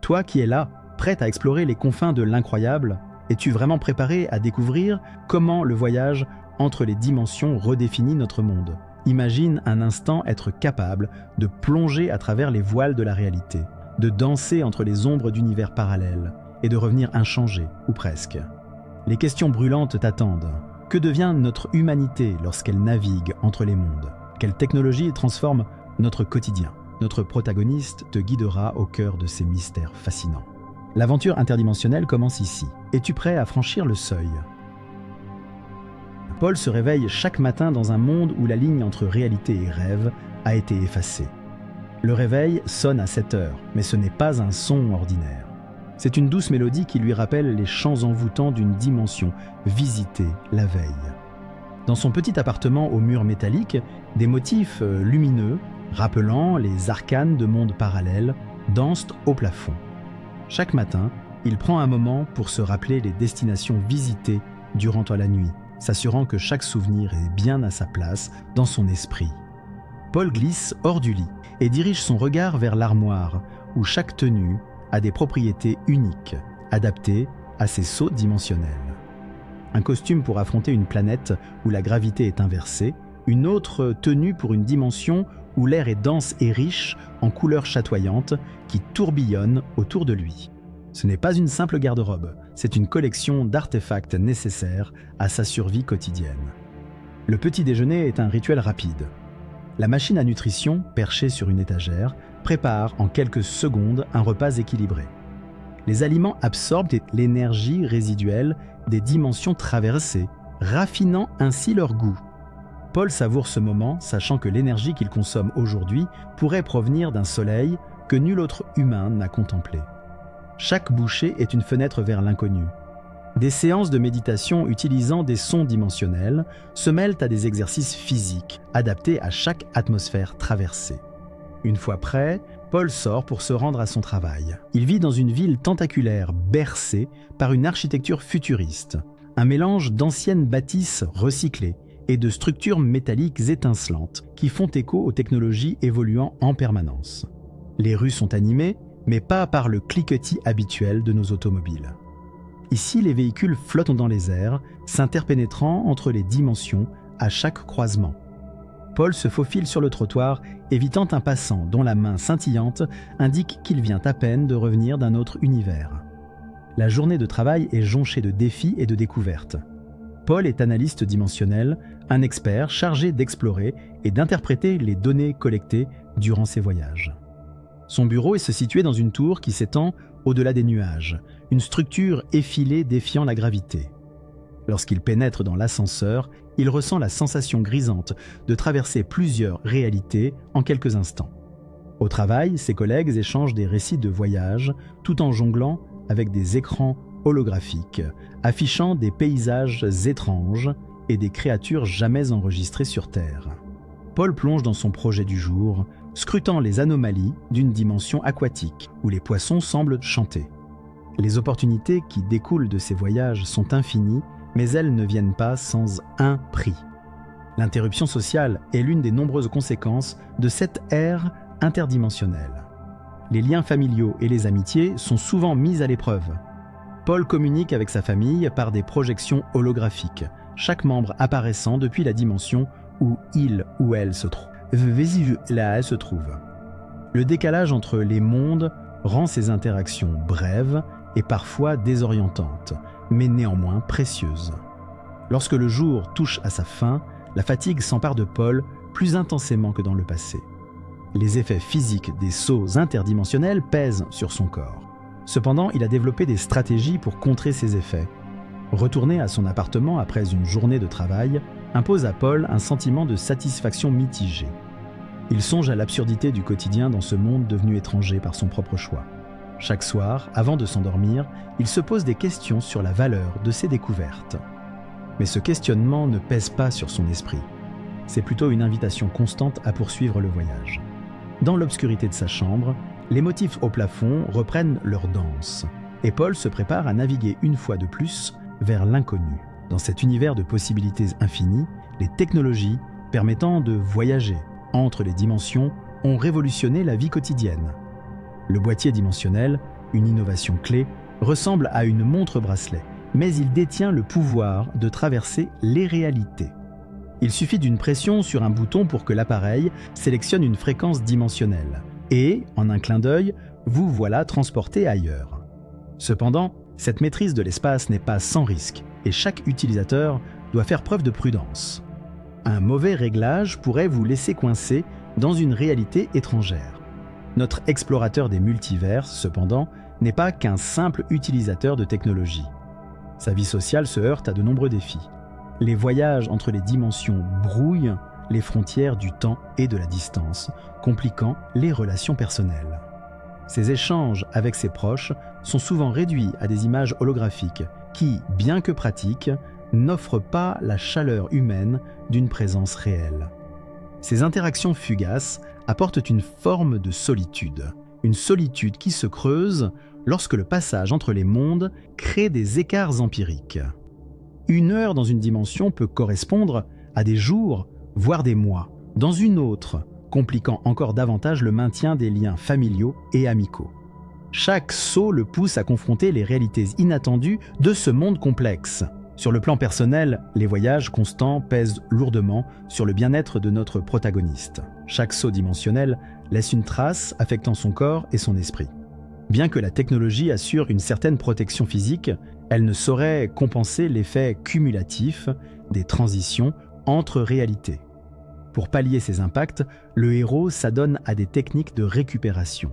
Toi qui es là, prête à explorer les confins de l'incroyable, es-tu vraiment préparé à découvrir comment le voyage entre les dimensions redéfinit notre monde? Imagine un instant être capable de plonger à travers les voiles de la réalité, de danser entre les ombres d'univers parallèles et de revenir inchangé, ou presque. Les questions brûlantes t'attendent. Que devient notre humanité lorsqu'elle navigue entre les mondes? Quelle technologie transforme notre quotidien? Notre protagoniste te guidera au cœur de ces mystères fascinants. L'aventure interdimensionnelle commence ici. Es-tu prêt à franchir le seuil? Paul se réveille chaque matin dans un monde où la ligne entre réalité et rêve a été effacée. Le réveil sonne à 7 heures, mais ce n'est pas un son ordinaire. C'est une douce mélodie qui lui rappelle les chants envoûtants d'une dimension visitée la veille. Dans son petit appartement aux murs métalliques, des motifs lumineux, rappelant les arcanes de mondes parallèles, dansent au plafond. Chaque matin, il prend un moment pour se rappeler les destinations visitées durant la nuit, s'assurant que chaque souvenir est bien à sa place dans son esprit. Paul glisse hors du lit et dirige son regard vers l'armoire, où chaque tenue a des propriétés uniques, adaptées à ses sauts dimensionnels. Un costume pour affronter une planète où la gravité est inversée, une autre tenue pour une dimension où l'air est dense et riche en couleurs chatoyantes qui tourbillonnent autour de lui. Ce n'est pas une simple garde-robe, c'est une collection d'artefacts nécessaires à sa survie quotidienne. Le petit déjeuner est un rituel rapide. La machine à nutrition, perchée sur une étagère, prépare en quelques secondes un repas équilibré. Les aliments absorbent l'énergie résiduelle des dimensions traversées, raffinant ainsi leur goût. Paul savoure ce moment, sachant que l'énergie qu'il consomme aujourd'hui pourrait provenir d'un soleil que nul autre humain n'a contemplé. Chaque bouchée est une fenêtre vers l'inconnu. Des séances de méditation utilisant des sons dimensionnels se mêlent à des exercices physiques adaptés à chaque atmosphère traversée. Une fois prêt, Paul sort pour se rendre à son travail. Il vit dans une ville tentaculaire bercée par une architecture futuriste, un mélange d'anciennes bâtisses recyclées et de structures métalliques étincelantes qui font écho aux technologies évoluant en permanence. Les rues sont animées, mais pas par le cliquetis habituel de nos automobiles. Ici, les véhicules flottent dans les airs, s'interpénétrant entre les dimensions à chaque croisement. Paul se faufile sur le trottoir, évitant un passant dont la main scintillante indique qu'il vient à peine de revenir d'un autre univers. La journée de travail est jonchée de défis et de découvertes. Paul est analyste dimensionnel, un expert chargé d'explorer et d'interpréter les données collectées durant ses voyages. Son bureau est situé dans une tour qui s'étend au-delà des nuages, une structure effilée défiant la gravité. Lorsqu'il pénètre dans l'ascenseur, il ressent la sensation grisante de traverser plusieurs réalités en quelques instants. Au travail, ses collègues échangent des récits de voyage tout en jonglant avec des écrans holographiques, affichant des paysages étranges et des créatures jamais enregistrées sur Terre. Paul plonge dans son projet du jour, scrutant les anomalies d'une dimension aquatique où les poissons semblent chanter. Les opportunités qui découlent de ces voyages sont infinies, mais elles ne viennent pas sans un prix. L'interruption sociale est l'une des nombreuses conséquences de cette ère interdimensionnelle. Les liens familiaux et les amitiés sont souvent mis à l'épreuve. Paul communique avec sa famille par des projections holographiques, chaque membre apparaissant depuis la dimension où il ou elle se trouve. Le décalage entre les mondes rend ces interactions brèves et parfois désorientantes, mais néanmoins précieuses. Lorsque le jour touche à sa fin, la fatigue s'empare de Paul plus intensément que dans le passé. Les effets physiques des sauts interdimensionnels pèsent sur son corps. Cependant, il a développé des stratégies pour contrer ces effets. Retourner à son appartement après une journée de travail impose à Paul un sentiment de satisfaction mitigé. Il songe à l'absurdité du quotidien dans ce monde devenu étranger par son propre choix. Chaque soir, avant de s'endormir, il se pose des questions sur la valeur de ses découvertes. Mais ce questionnement ne pèse pas sur son esprit. C'est plutôt une invitation constante à poursuivre le voyage. Dans l'obscurité de sa chambre, les motifs au plafond reprennent leur danse, et Paul se prépare à naviguer une fois de plus vers l'inconnu. Dans cet univers de possibilités infinies, les technologies permettant de voyager entre les dimensions ont révolutionné la vie quotidienne. Le boîtier dimensionnel, une innovation clé, ressemble à une montre-bracelet, mais il détient le pouvoir de traverser les réalités. Il suffit d'une pression sur un bouton pour que l'appareil sélectionne une fréquence dimensionnelle et, en un clin d'œil, vous voilà transporté ailleurs. Cependant, cette maîtrise de l'espace n'est pas sans risque et chaque utilisateur doit faire preuve de prudence. Un mauvais réglage pourrait vous laisser coincé dans une réalité étrangère. Notre explorateur des multivers, cependant, n'est pas qu'un simple utilisateur de technologie. Sa vie sociale se heurte à de nombreux défis. Les voyages entre les dimensions brouillent les frontières du temps et de la distance, compliquant les relations personnelles. Ces échanges avec ses proches sont souvent réduits à des images holographiques qui, bien que pratiques, n'offrent pas la chaleur humaine d'une présence réelle. Ces interactions fugaces apportent une forme de solitude, une solitude qui se creuse lorsque le passage entre les mondes crée des écarts empiriques. Une heure dans une dimension peut correspondre à des jours, voire des mois, dans une autre, compliquant encore davantage le maintien des liens familiaux et amicaux. Chaque saut le pousse à confronter les réalités inattendues de ce monde complexe. Sur le plan personnel, les voyages constants pèsent lourdement sur le bien-être de notre protagoniste. Chaque saut dimensionnel laisse une trace affectant son corps et son esprit. Bien que la technologie assure une certaine protection physique, elle ne saurait compenser l'effet cumulatif des transitions entre réalités. Pour pallier ces impacts, le héros s'adonne à des techniques de récupération.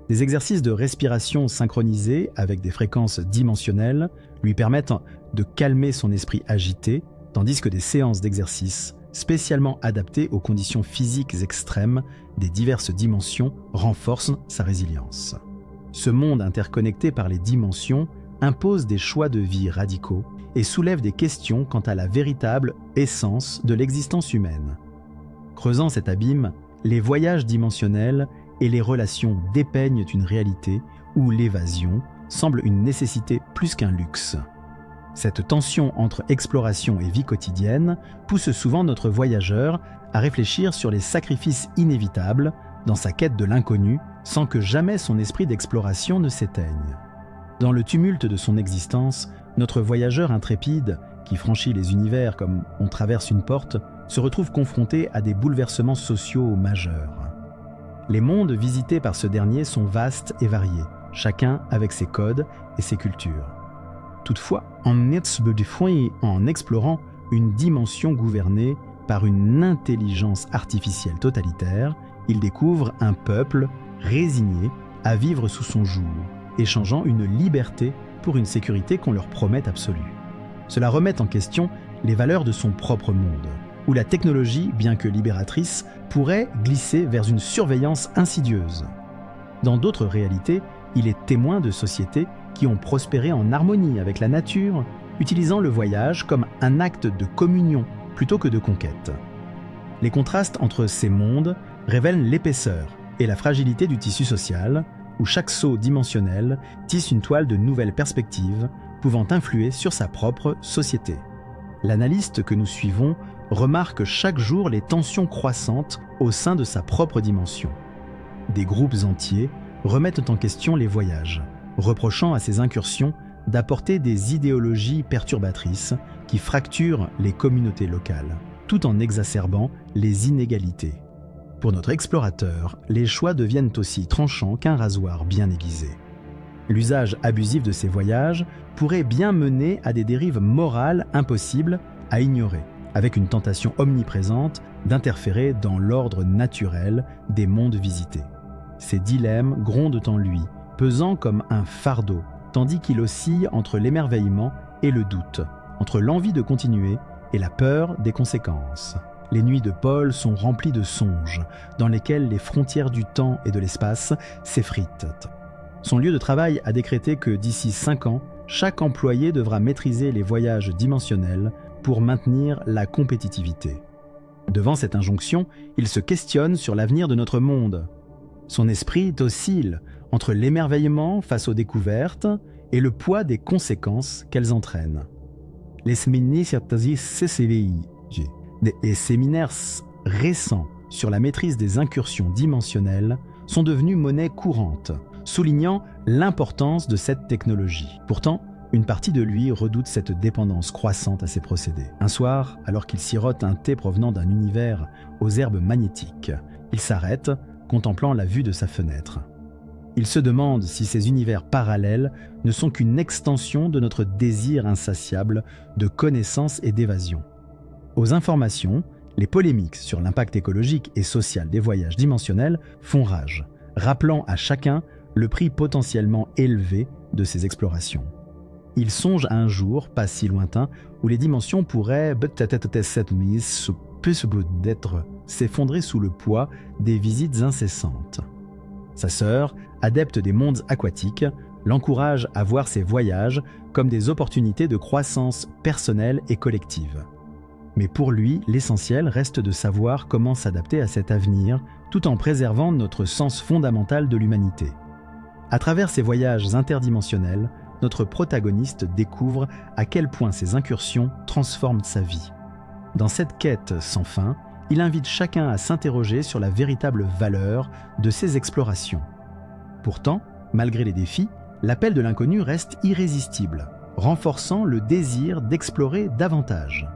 Des exercices de respiration synchronisés avec des fréquences dimensionnelles lui permettent de calmer son esprit agité, tandis que des séances d'exercice spécialement adaptées aux conditions physiques extrêmes des diverses dimensions renforcent sa résilience. Ce monde interconnecté par les dimensions impose des choix de vie radicaux et soulève des questions quant à la véritable essence de l'existence humaine. Creusant cet abîme, les voyages dimensionnels et les relations dépeignent une réalité où l'évasion semble une nécessité plus qu'un luxe. Cette tension entre exploration et vie quotidienne pousse souvent notre voyageur à réfléchir sur les sacrifices inévitables dans sa quête de l'inconnu sans que jamais son esprit d'exploration ne s'éteigne. Dans le tumulte de son existence, notre voyageur intrépide, qui franchit les univers comme on traverse une porte, se retrouve confronté à des bouleversements sociaux majeurs. Les mondes visités par ce dernier sont vastes et variés, chacun avec ses codes et ses cultures. Toutefois, en explorant une dimension gouvernée par une intelligence artificielle totalitaire, il découvre un peuple résigné à vivre sous son joug, échangeant une liberté pour une sécurité qu'on leur promet absolue. Cela remet en question les valeurs de son propre monde, où la technologie, bien que libératrice, pourrait glisser vers une surveillance insidieuse. Dans d'autres réalités, il est témoin de sociétés qui ont prospéré en harmonie avec la nature, utilisant le voyage comme un acte de communion plutôt que de conquête. Les contrastes entre ces mondes révèlent l'épaisseur et la fragilité du tissu social, où chaque saut dimensionnel tisse une toile de nouvelles perspectives pouvant influer sur sa propre société. L'analyste que nous suivons remarque chaque jour les tensions croissantes au sein de sa propre dimension. Des groupes entiers remettent en question les voyages, reprochant à ces incursions d'apporter des idéologies perturbatrices qui fracturent les communautés locales, tout en exacerbant les inégalités. Pour notre explorateur, les choix deviennent aussi tranchants qu'un rasoir bien aiguisé. L'usage abusif de ces voyages pourrait bien mener à des dérives morales impossibles à ignorer, avec une tentation omniprésente d'interférer dans l'ordre naturel des mondes visités. Ces dilemmes grondent en lui, pesant comme un fardeau, tandis qu'il oscille entre l'émerveillement et le doute, entre l'envie de continuer et la peur des conséquences. Les nuits de Paul sont remplies de songes, dans lesquels les frontières du temps et de l'espace s'effritent. Son lieu de travail a décrété que d'ici 5 ans, chaque employé devra maîtriser les voyages dimensionnels pour maintenir la compétitivité. Devant cette injonction, il se questionne sur l'avenir de notre monde. Son esprit oscille entre l'émerveillement face aux découvertes et le poids des conséquences qu'elles entraînent. Les séminaires récents sur la maîtrise des incursions dimensionnelles sont devenus monnaie courante, soulignant l'importance de cette technologie. Pourtant, une partie de lui redoute cette dépendance croissante à ces procédés. Un soir, alors qu'il sirote un thé provenant d'un univers aux herbes magnétiques, il s'arrête, contemplant la vue de sa fenêtre. Il se demande si ces univers parallèles ne sont qu'une extension de notre désir insatiable de connaissance et d'évasion. Aux informations, les polémiques sur l'impact écologique et social des voyages dimensionnels font rage, rappelant à chacun le prix potentiellement élevé de ces explorations. Il songe à un jour, pas si lointain, où les dimensions pourraient peut-être s'effondrer sous le poids des visites incessantes. Sa sœur, adepte des mondes aquatiques, l'encourage à voir ses voyages comme des opportunités de croissance personnelle et collective. Mais pour lui, l'essentiel reste de savoir comment s'adapter à cet avenir, tout en préservant notre sens fondamental de l'humanité. À travers ces voyages interdimensionnels, notre protagoniste découvre à quel point ces incursions transforment sa vie. Dans cette quête sans fin, il invite chacun à s'interroger sur la véritable valeur de ces explorations. Pourtant, malgré les défis, l'appel de l'inconnu reste irrésistible, renforçant le désir d'explorer davantage.